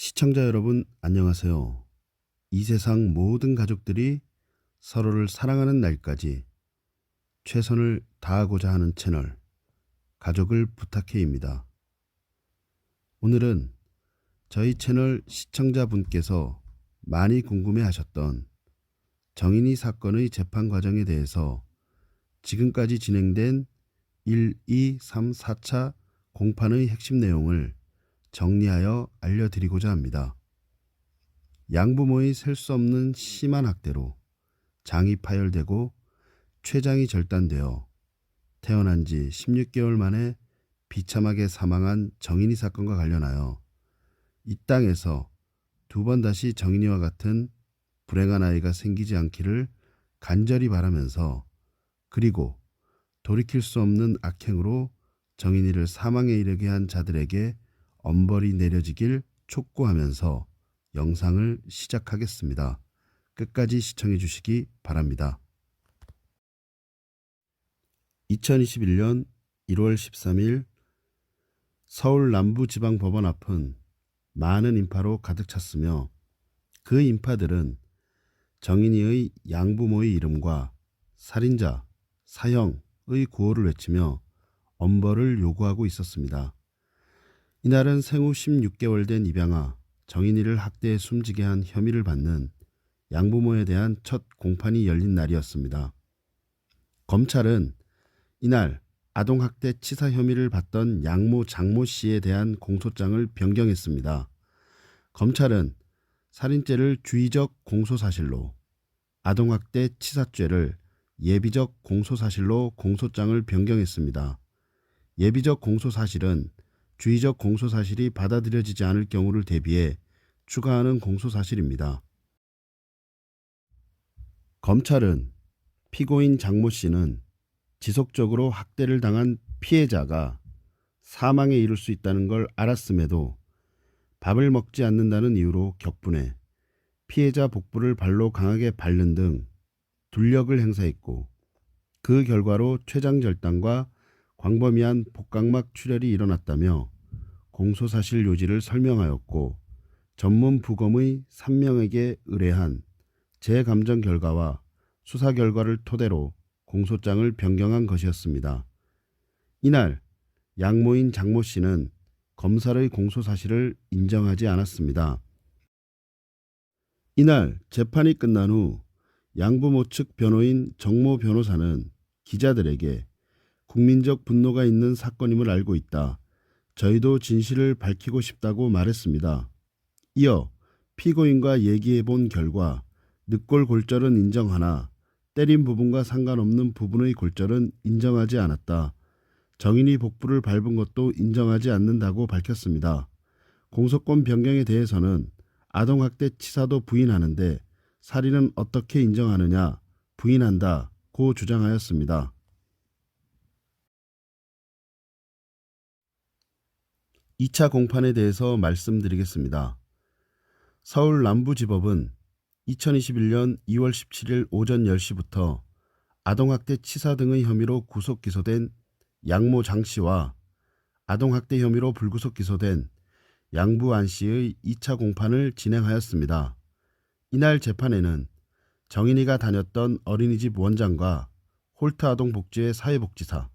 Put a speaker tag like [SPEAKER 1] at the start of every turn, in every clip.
[SPEAKER 1] 시청자 여러분, 안녕하세요. 이 세상 모든 가족들이 서로를 사랑하는 날까지 최선을 다하고자 하는 채널, 가족을 부탁해입니다. 오늘은 저희 채널 시청자분께서 많이 궁금해 하셨던 정인이 사건의 재판 과정에 대해서 지금까지 진행된 1, 2, 3, 4차 공판의 핵심 내용을 정리하여 알려드리고자 합니다. 양부모의 셀 수 없는 심한 학대로 장이 파열되고 췌장이 절단되어 태어난 지 16개월 만에 비참하게 사망한 정인이 사건과 관련하여 이 땅에서 두 번 다시 정인이와 같은 불행한 아이가 생기지 않기를 간절히 바라면서, 그리고 돌이킬 수 없는 악행으로 정인이를 사망에 이르게 한 자들에게 엄벌이 내려지길 촉구하면서 영상을 시작하겠습니다. 끝까지 시청해 주시기 바랍니다. 2021년 1월 13일 서울 남부지방법원 앞은 많은 인파로 가득 찼으며, 그 인파들은 정인이의 양부모의 이름과 살인자, 사형의 구호를 외치며 엄벌을 요구하고 있었습니다. 이날은 생후 16개월 된 입양아 정인이를 학대해 숨지게 한 혐의를 받는 양부모에 대한 첫 공판이 열린 날이었습니다. 검찰은 이날 아동학대 치사 혐의를 받던 양모 장모 씨에 대한 공소장을 변경했습니다. 검찰은 살인죄를 주의적 공소사실로, 아동학대 치사죄를 예비적 공소사실로 공소장을 변경했습니다. 예비적 공소사실은 주의적 공소사실이 받아들여지지 않을 경우를 대비해 추가하는 공소사실입니다. 검찰은 피고인 장모 씨는 지속적으로 학대를 당한 피해자가 사망에 이를 수 있다는 걸 알았음에도 밥을 먹지 않는다는 이유로 격분해 피해자 복부를 발로 강하게 밟는 등 둘력을 행사했고, 그 결과로 췌장절단과 광범위한 복강막 출혈이 일어났다며 공소사실 요지를 설명하였고, 전문 부검의 3명에게 의뢰한 재감정 결과와 수사 결과를 토대로 공소장을 변경한 것이었습니다. 이날 양모인 장모 씨는 검찰의 공소사실을 인정하지 않았습니다. 이날 재판이 끝난 후 양부모 측 변호인 정모 변호사는 기자들에게 국민적 분노가 있는 사건임을 알고 있다. 저희도 진실을 밝히고 싶다고 말했습니다. 이어 피고인과 얘기해본 결과 늑골 골절은 인정하나 때린 부분과 상관없는 부분의 골절은 인정하지 않았다. 정인이 복부를 밟은 것도 인정하지 않는다고 밝혔습니다. 공소권 변경에 대해서는 아동학대 치사도 부인하는데 살인은 어떻게 인정하느냐, 부인한다고 주장하였습니다. (2차) 공판에 대해서 말씀드리겠습니다. 서울 남부지법은 2021년 2월 17일 오전 10시부터 아동학대 치사 등의 혐의로 구속 기소된 양모 장 씨와 아동학대 혐의로 불구속 기소된 양부 안 씨의 2차 공판을 진행하였습니다. 이날 재판에는 정인이가 다녔던 어린이집 원장과 홀트 아동복지회 사회복지사,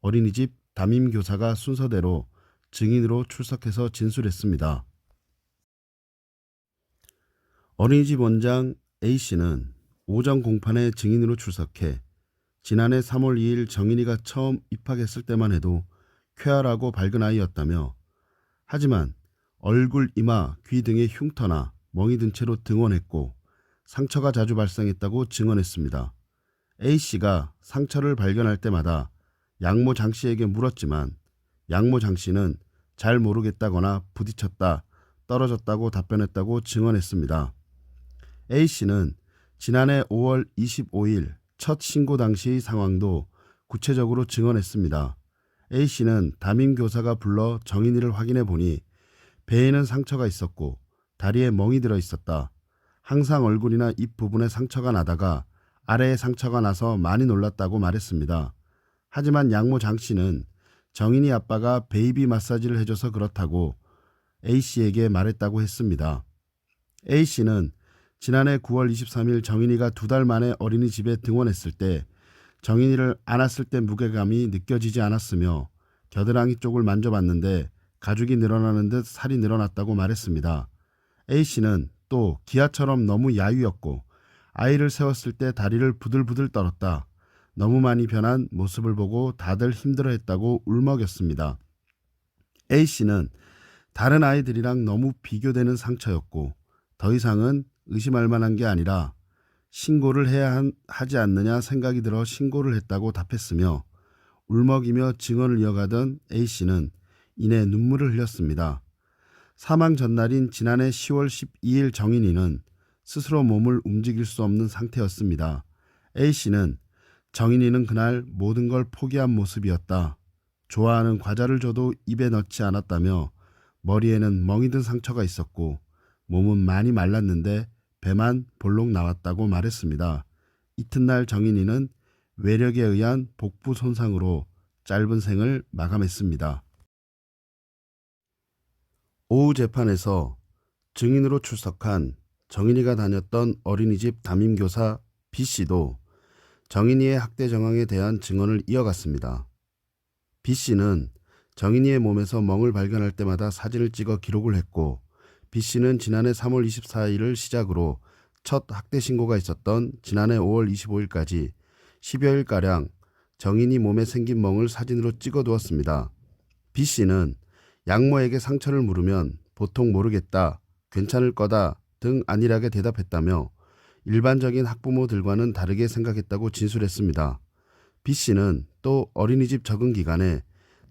[SPEAKER 1] 어린이집 담임교사가 순서대로 증인으로 출석해서 진술했습니다. 어린이집 원장 A씨는 오전 공판에 증인으로 출석해 지난해 3월 2일 정인이가 처음 입학했을 때만 해도 쾌활하고 밝은 아이였다며, 하지만 얼굴, 이마, 귀 등에 흉터나 멍이 든 채로 등원했고 상처가 자주 발생했다고 증언했습니다. A씨가 상처를 발견할 때마다 양모 장 씨에게 물었지만 양모 장 씨는 잘 모르겠다거나 부딪혔다, 떨어졌다고 답변했다고 증언했습니다. A씨는 지난해 5월 25일 첫 신고 당시의 상황도 구체적으로 증언했습니다. A씨는 담임교사가 불러 정인이를 확인해 보니 배에는 상처가 있었고 다리에 멍이 들어 있었다. 항상 얼굴이나 입 부분에 상처가 나다가 아래에 상처가 나서 많이 놀랐다고 말했습니다. 하지만 양모 장 씨는 정인이 아빠가 베이비 마사지를 해줘서 그렇다고 A씨에게 말했다고 했습니다. A씨는 지난해 9월 23일 정인이가 2달 만에 어린이집에 등원했을 때 정인이를 안았을 때 무게감이 느껴지지 않았으며 겨드랑이 쪽을 만져봤는데 가죽이 늘어나는 듯 살이 늘어났다고 말했습니다. A씨는 또 기아처럼 너무 야유였고 아이를 세웠을 때 다리를 부들부들 떨었다. 너무 많이 변한 모습을 보고 다들 힘들어했다고 울먹였습니다. A씨는 다른 아이들이랑 너무 비교되는 상처였고 더 이상은 의심할 만한 게 아니라 신고를 해야 하지 않느냐 생각이 들어 신고를 했다고 답했으며 울먹이며 증언을 이어가던 A씨는 이내 눈물을 흘렸습니다. 사망 전날인 지난해 10월 12일 정인이는 스스로 몸을 움직일 수 없는 상태였습니다. A씨는 정인이는 그날 모든 걸 포기한 모습이었다. 좋아하는 과자를 줘도 입에 넣지 않았다며 머리에는 멍이 든 상처가 있었고 몸은 많이 말랐는데 배만 볼록 나왔다고 말했습니다. 이튿날 정인이는 외력에 의한 복부 손상으로 짧은 생을 마감했습니다. 오후 재판에서 증인으로 출석한 정인이가 다녔던 어린이집 담임교사 B씨도 정인이의 학대 정황에 대한 증언을 이어갔습니다. B씨는 정인이의 몸에서 멍을 발견할 때마다 사진을 찍어 기록을 했고 B씨는 지난해 3월 24일을 시작으로 첫 학대 신고가 있었던 지난해 5월 25일까지 10여일가량 정인이 몸에 생긴 멍을 사진으로 찍어두었습니다. B씨는 양모에게 상처를 물으면 보통 모르겠다, 괜찮을 거다 등 안일하게 대답했다며 일반적인 학부모들과는 다르게 생각했다고 진술했습니다. B씨는 또 어린이집 적응 기간에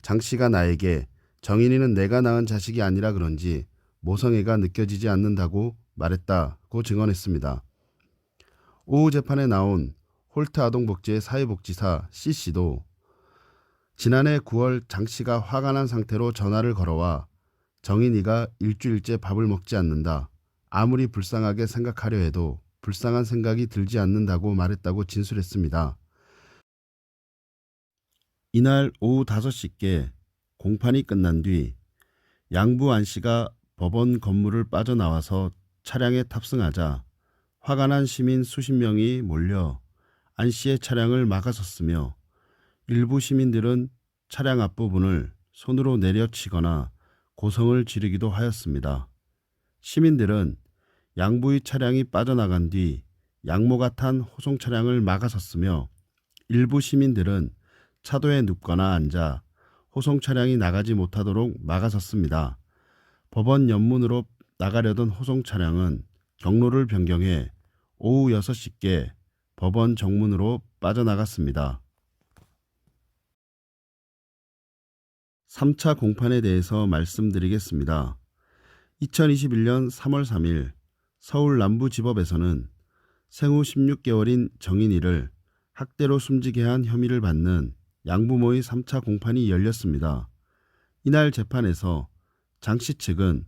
[SPEAKER 1] 장씨가 나에게 정인이는 내가 낳은 자식이 아니라 그런지 모성애가 느껴지지 않는다고 말했다고 증언했습니다. 오후 재판에 나온 홀트 아동복지의 사회복지사 C씨도 지난해 9월 장씨가 화가 난 상태로 전화를 걸어와 정인이가 일주일째 밥을 먹지 않는다. 아무리 불쌍하게 생각하려 해도 불쌍한 생각이 들지 않는다고 말했다고 진술했습니다. 이날 오후 5시께 공판이 끝난 뒤 양부 안씨가 법원 건물을 빠져나와서 차량에 탑승하자 화가 난 시민 수십 명이 몰려 안씨의 차량을 막아섰으며 일부 시민들은 차량 앞부분을 손으로 내려치거나 고성을 지르기도 하였습니다. 시민들은 양부의 차량이 빠져나간 뒤 양모가 탄 호송 차량을 막아섰으며 일부 시민들은 차도에 눕거나 앉아 호송 차량이 나가지 못하도록 막아섰습니다. 법원 연문으로 나가려던 호송 차량은 경로를 변경해 오후 6시께 법원 정문으로 빠져나갔습니다. 3차 공판에 대해서 말씀드리겠습니다. 2021년 3월 3일 서울 남부지법에서는 생후 16개월인 정인이를 학대로 숨지게 한 혐의를 받는 양부모의 3차 공판이 열렸습니다. 이날 재판에서 장씨 측은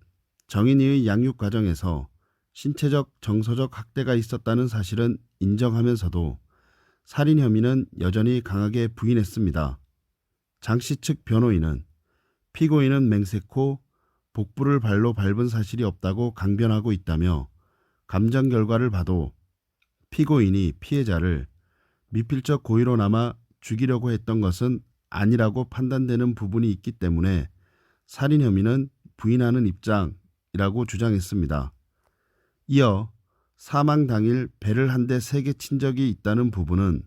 [SPEAKER 1] 정인이의 양육 과정에서 신체적, 정서적 학대가 있었다는 사실은 인정하면서도 살인 혐의는 여전히 강하게 부인했습니다. 장씨 측 변호인은 피고인은 맹세코 복부를 발로 밟은 사실이 없다고 강변하고 있다며 감정 결과를 봐도 피고인이 피해자를 미필적 고의로나마 죽이려고 했던 것은 아니라고 판단되는 부분이 있기 때문에 살인 혐의는 부인하는 입장이라고 주장했습니다. 이어 사망 당일 배를 한 대 세게 친 적이 있다는 부분은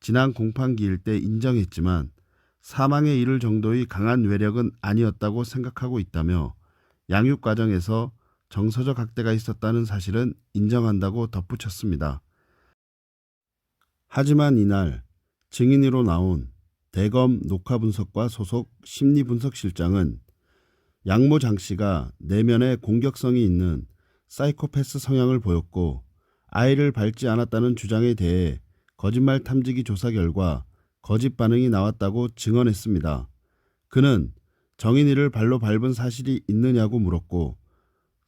[SPEAKER 1] 지난 공판기일 때 인정했지만 사망에 이를 정도의 강한 외력은 아니었다고 생각하고 있다며 양육 과정에서 정서적 학대가 있었다는 사실은 인정한다고 덧붙였습니다. 하지만 이날 증인으로 나온 대검 녹화분석과 소속 심리분석실장은 양모 장씨가 내면에 공격성이 있는 사이코패스 성향을 보였고 아이를 밟지 않았다는 주장에 대해 거짓말 탐지기 조사 결과 거짓 반응이 나왔다고 증언했습니다. 그는 정인이를 발로 밟은 사실이 있느냐고 물었고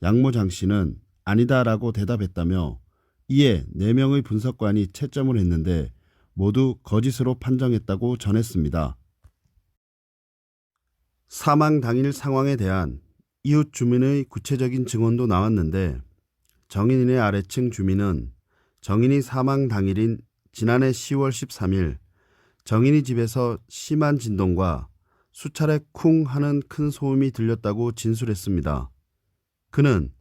[SPEAKER 1] 양모 장씨는 아니다라고 대답했다며 이에 4명의 분석관이 채점을 했는데 모두 거짓으로 판정했다고 전했습니다. 사망 당일 상황에 대한 이웃 주민의 구체적인 증언도 나왔는데 정인인의 아래층 주민은 정인이 사망 당일인 지난해 10월 13일 정인이 집에서 심한 진동과 수차례 쿵 하는 큰 소음이 들렸다고 진술했습니다. 그는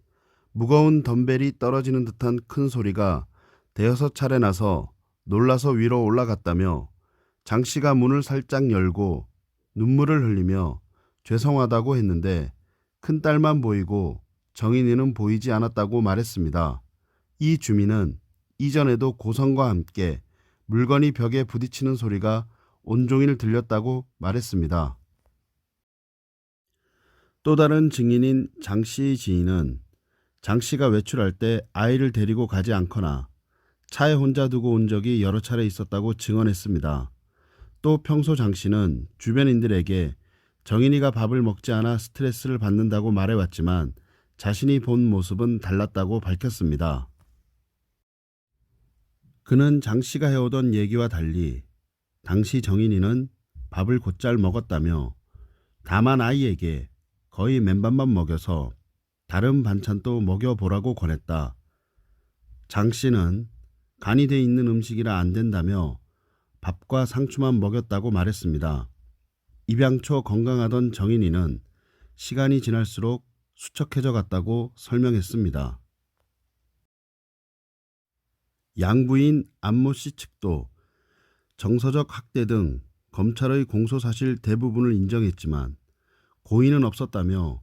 [SPEAKER 1] 무거운 덤벨이 떨어지는 듯한 큰 소리가 대여섯 차례 나서 놀라서 위로 올라갔다며 장 씨가 문을 살짝 열고 눈물을 흘리며 죄송하다고 했는데 큰딸만 보이고 정인이는 보이지 않았다고 말했습니다. 이 주민은 이전에도 고성과 함께 물건이 벽에 부딪히는 소리가 온종일 들렸다고 말했습니다. 또 다른 증인인 장 씨의 지인은 장 씨가 외출할 때 아이를 데리고 가지 않거나 차에 혼자 두고 온 적이 여러 차례 있었다고 증언했습니다. 또 평소 장 씨는 주변인들에게 정인이가 밥을 먹지 않아 스트레스를 받는다고 말해왔지만 자신이 본 모습은 달랐다고 밝혔습니다. 그는 장 씨가 해오던 얘기와 달리 당시 정인이는 밥을 곧잘 먹었다며 다만 아이에게 거의 맨밥만 먹여서 다른 반찬도 먹여보라고 권했다. 장 씨는 간이 돼 있는 음식이라 안 된다며 밥과 상추만 먹였다고 말했습니다. 입양초 건강하던 정인이는 시간이 지날수록 수척해져 갔다고 설명했습니다. 양부인 안모 씨 측도 정서적 학대 등 검찰의 공소사실 대부분을 인정했지만 고의는 없었다며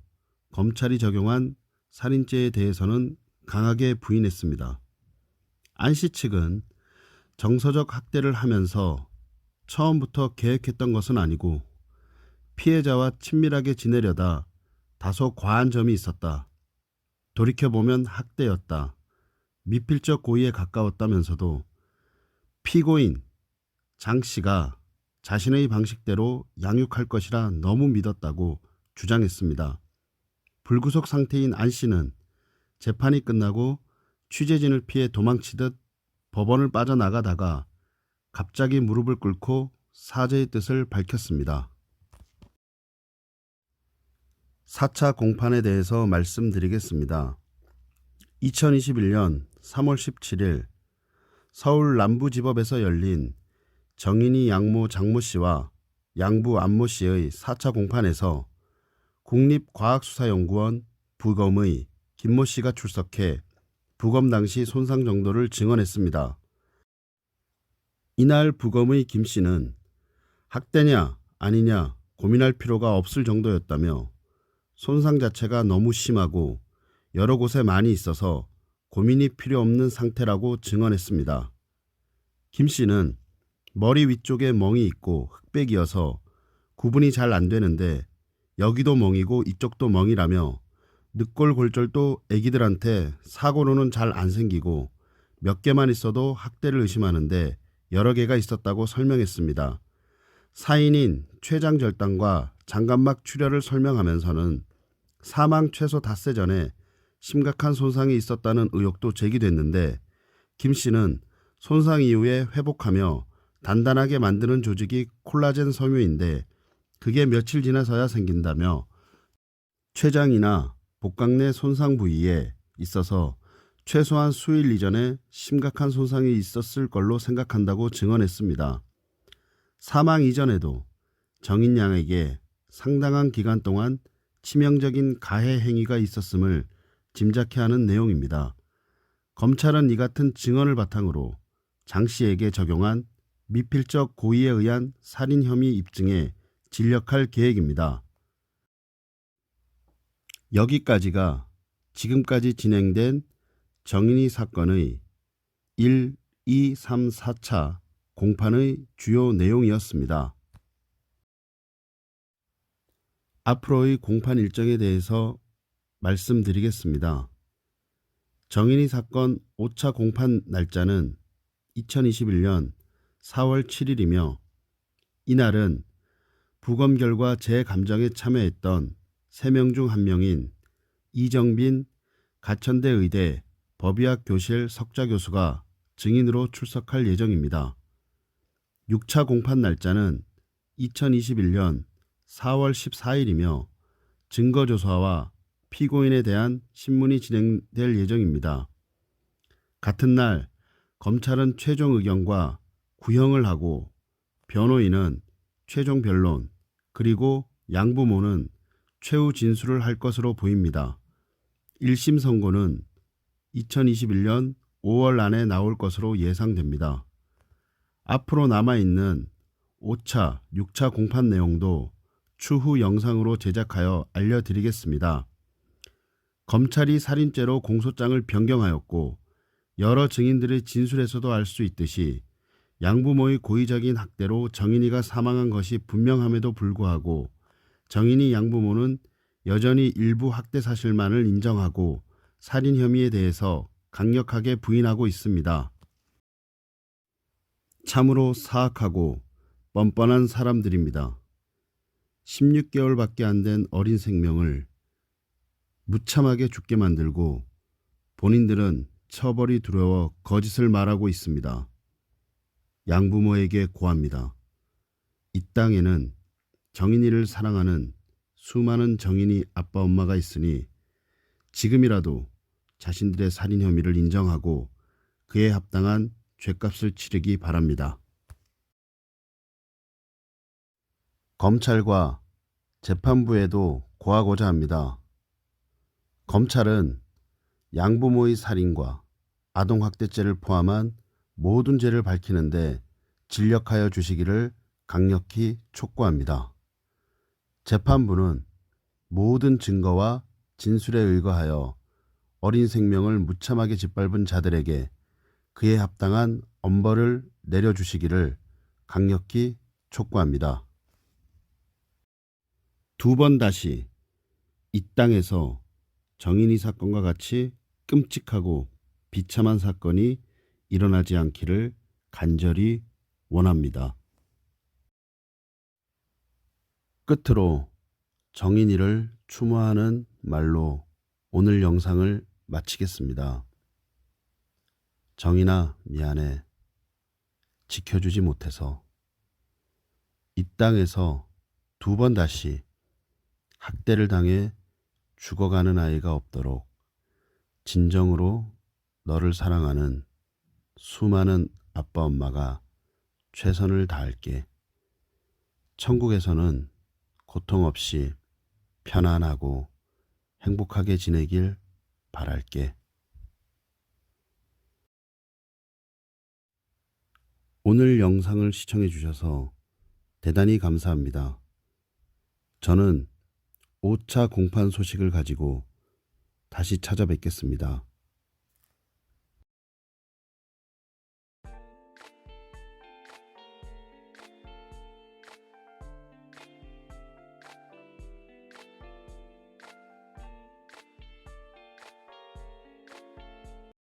[SPEAKER 1] 검찰이 적용한 살인죄에 대해서는 강하게 부인했습니다. 안 씨 측은 정서적 학대를 하면서 처음부터 계획했던 것은 아니고 피해자와 친밀하게 지내려다 다소 과한 점이 있었다. 돌이켜보면 학대였다. 미필적 고의에 가까웠다면서도 피고인 장 씨가 자신의 방식대로 양육할 것이라 너무 믿었다고 주장했습니다. 불구속 상태인 안 씨는 재판이 끝나고 취재진을 피해 도망치듯 법원을 빠져나가다가 갑자기 무릎을 꿇고 사죄의 뜻을 밝혔습니다. 4차 공판에 대해서 말씀드리겠습니다. 2021년 3월 17일 서울 남부지법에서 열린 정인이 양모 장모 씨와 양부 안모 씨의 4차 공판에서 국립과학수사연구원 부검의 김모 씨가 출석해 부검 당시 손상 정도를 증언했습니다. 이날 부검의 김 씨는 학대냐 아니냐 고민할 필요가 없을 정도였다며 손상 자체가 너무 심하고 여러 곳에 많이 있어서 고민이 필요 없는 상태라고 증언했습니다. 김 씨는 머리 위쪽에 멍이 있고 흑백이어서 구분이 잘 안 되는데 여기도 멍이고 이쪽도 멍이라며 늑골골절도 애기들한테 사고로는 잘 안 생기고 몇 개만 있어도 학대를 의심하는데 여러 개가 있었다고 설명했습니다. 사인인 췌장절단과 장갑막 출혈을 설명하면서는 사망 최소 닷새 전에 심각한 손상이 있었다는 의혹도 제기됐는데 김 씨는 손상 이후에 회복하며 단단하게 만드는 조직이 콜라겐 섬유인데 그게 며칠 지나서야 생긴다며 췌장이나 복강 내 손상 부위에 있어서 최소한 수일 이전에 심각한 손상이 있었을 걸로 생각한다고 증언했습니다. 사망 이전에도 정인 양에게 상당한 기간 동안 치명적인 가해 행위가 있었음을 짐작케 하는 내용입니다. 검찰은 이 같은 증언을 바탕으로 장 씨에게 적용한 미필적 고의에 의한 살인 혐의 입증에 진력할 계획입니다. 여기까지가 지금까지 진행된 정인이 사건의 1, 2, 3, 4차 공판의 주요 내용이었습니다. 앞으로의 공판 일정에 대해서 말씀드리겠습니다. 정인이 사건 5차 공판 날짜는 2021년 4월 7일이며 이날은 부검 결과 재감정에 참여했던 3명 중 1명인 이정빈 가천대 의대 법의학 교실 석좌 교수가 증인으로 출석할 예정입니다. 6차 공판 날짜는 2021년 4월 14일이며 증거조사와 피고인에 대한 신문이 진행될 예정입니다. 같은 날 검찰은 최종 의견과 구형을 하고 변호인은 최종 변론, 그리고 양부모는 최후 진술을 할 것으로 보입니다. 1심 선고는 2021년 5월 안에 나올 것으로 예상됩니다. 앞으로 남아있는 5차, 6차 공판 내용도 추후 영상으로 제작하여 알려드리겠습니다. 검찰이 살인죄로 공소장을 변경하였고 여러 증인들의 진술에서도 알 수 있듯이 양부모의 고의적인 학대로 정인이가 사망한 것이 분명함에도 불구하고 정인이 양부모는 여전히 일부 학대 사실만을 인정하고 살인 혐의에 대해서 강력하게 부인하고 있습니다. 참으로 사악하고 뻔뻔한 사람들입니다. 16개월밖에 안 된 어린 생명을 무참하게 죽게 만들고 본인들은 처벌이 두려워 거짓을 말하고 있습니다. 양부모에게 고합니다. 이 땅에는 정인이를 사랑하는 수많은 정인이 아빠 엄마가 있으니 지금이라도 자신들의 살인 혐의를 인정하고 그에 합당한 죗값을 치르기 바랍니다. 검찰과 재판부에도 고하고자 합니다. 검찰은 양부모의 살인과 아동학대죄를 포함한 모든 죄를 밝히는데 진력하여 주시기를 강력히 촉구합니다. 재판부는 모든 증거와 진술에 의거하여 어린 생명을 무참하게 짓밟은 자들에게 그에 합당한 엄벌을 내려주시기를 강력히 촉구합니다. 두 번 다시 이 땅에서 정인이 사건과 같이 끔찍하고 비참한 사건이 일어나지 않기를 간절히 원합니다. 끝으로 정인이를 추모하는 말로 오늘 영상을 마치겠습니다. 정인아, 미안해. 지켜주지 못해서. 이 땅에서 두 번 다시 학대를 당해 죽어가는 아이가 없도록 진정으로 너를 사랑하는 수많은 아빠 엄마가 최선을 다할게. 천국에서는 고통 없이 편안하고 행복하게 지내길 바랄게. 오늘 영상을 시청해 주셔서 대단히 감사합니다. 저는 5차 공판 소식을 가지고 다시 찾아뵙겠습니다.